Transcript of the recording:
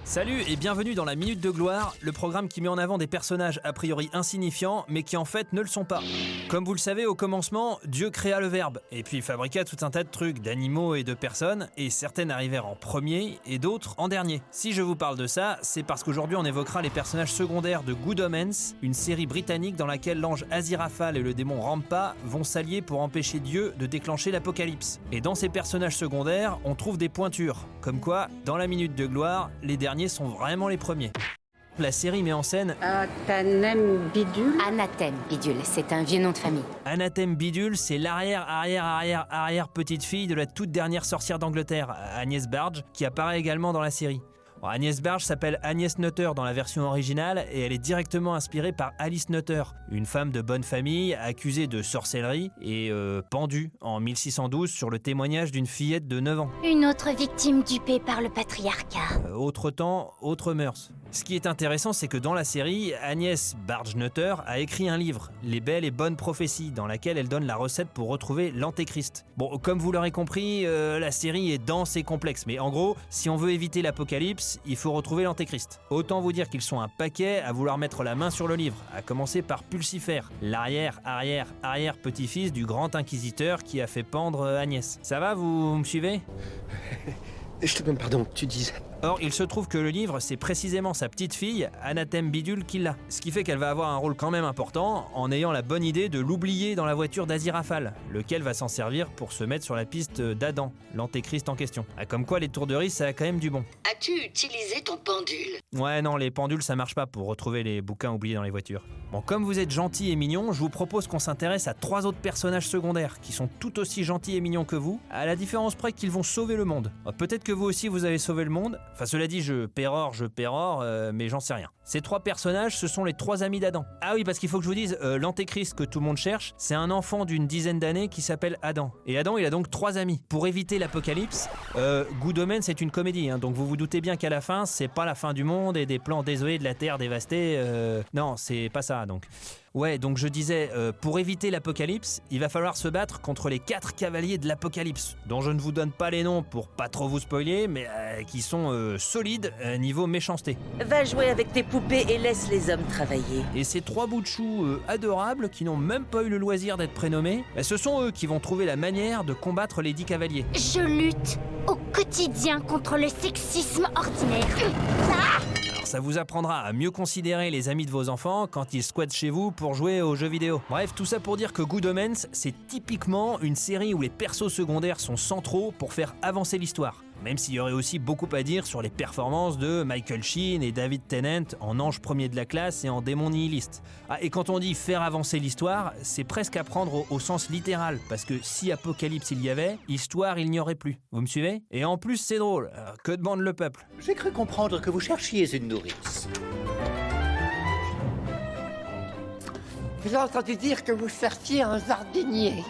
Salut et bienvenue dans la Minute de Gloire, le programme qui met en avant des personnages a priori insignifiants, mais qui en fait ne le sont pas. Comme vous le savez, au commencement, Dieu créa le Verbe, et puis fabriqua tout un tas de trucs, d'animaux et de personnes, et certaines arrivèrent en premier et d'autres en dernier. Si je vous parle de ça, c'est parce qu'aujourd'hui on évoquera les personnages secondaires de Good Omens, une série britannique dans laquelle l'ange Aziraphale et le démon Rampa vont s'allier pour empêcher Dieu de déclencher l'apocalypse. Et dans ces personnages secondaires, on trouve des pointures, comme quoi, dans la Minute de Gloire, les derniers sont vraiment les premiers. La série met en scène Anathème Bidule. Anathème Bidule, c'est un vieux nom de famille. Anathème Bidule, c'est l'arrière petite-fille de la toute dernière sorcière d'Angleterre, Agnès Barge, qui apparaît également dans la série. Alors, Agnès Barge s'appelle Agnès Nutter dans la version originale et elle est directement inspirée par Alice Nutter, une femme de bonne famille accusée de sorcellerie et pendue en 1612 sur le témoignage d'une fillette de 9 ans. Une autre victime dupée par le patriarcat. Autre temps, autre mœurs. Ce qui est intéressant, c'est que dans la série, Agnès Barge-Nutter a écrit un livre, Les belles et bonnes prophéties, dans laquelle elle donne la recette pour retrouver l'antéchrist. Bon, comme vous l'aurez compris, la série est dense et complexe, mais en gros, si on veut éviter l'apocalypse, il faut retrouver l'antéchrist. Autant vous dire qu'ils sont un paquet à vouloir mettre la main sur le livre, à commencer par Pulcifer, l'arrière petit-fils du grand inquisiteur qui a fait pendre Agnès. Ça va, vous me suivez ? Je te demande pardon, tu disais... Or, il se trouve que le livre, c'est précisément sa petite fille, Anathème Bidule, qui l'a. Ce qui fait qu'elle va avoir un rôle quand même important, en ayant la bonne idée de l'oublier dans la voiture d'Aziraphale, lequel va s'en servir pour se mettre sur la piste d'Adam, l'antéchrist en question. Ah, comme quoi, les tourderies, ça a quand même du bon. As-tu utilisé ton pendule? Ouais, non, les pendules, ça marche pas pour retrouver les bouquins oubliés dans les voitures. Bon, comme vous êtes gentil et mignon, je vous propose qu'on s'intéresse à 3 autres personnages secondaires, qui sont tout aussi gentils et mignons que vous, à la différence près qu'ils vont sauver le monde. Peut-être que vous aussi, vous avez sauvé le monde. Enfin, cela dit, je pérore, mais j'en sais rien. Ces 3 personnages, ce sont les 3 amis d'Adam. Ah oui, parce qu'il faut que je vous dise, l'antéchrist que tout le monde cherche, c'est un enfant d'une dizaine d'années qui s'appelle Adam. Et Adam, il a donc 3 amis. Pour éviter l'apocalypse, Good Omens, c'est une comédie, hein, donc vous vous doutez bien qu'à la fin, c'est pas la fin du monde et des plans désolés de la Terre dévastée. Non, c'est pas ça, donc... Ouais, donc je disais, pour éviter l'apocalypse, il va falloir se battre contre les 4 cavaliers de l'apocalypse, dont je ne vous donne pas les noms pour pas trop vous spoiler, mais qui sont solides niveau méchanceté. Va jouer avec tes poupées et laisse les hommes travailler. Et ces 3 bouts de choux adorables, qui n'ont même pas eu le loisir d'être prénommés, ce sont eux qui vont trouver la manière de combattre les 10 cavaliers. Je lutte au quotidien contre le sexisme ordinaire. Ça vous apprendra à mieux considérer les amis de vos enfants quand ils squattent chez vous pour jouer aux jeux vidéo. Bref, tout ça pour dire que Good Omens, c'est typiquement une série où les persos secondaires sont centraux pour faire avancer l'histoire. Même s'il y aurait aussi beaucoup à dire sur les performances de Michael Sheen et David Tennant en ange premier de la classe et en démon nihiliste. Ah, et quand on dit faire avancer l'histoire, c'est presque à prendre au sens littéral, parce que si apocalypse il y avait, histoire il n'y aurait plus. Vous me suivez ? Et en plus c'est drôle, que demande le peuple ? J'ai cru comprendre que vous cherchiez une nourrice. J'ai entendu dire que vous cherchiez un jardinier.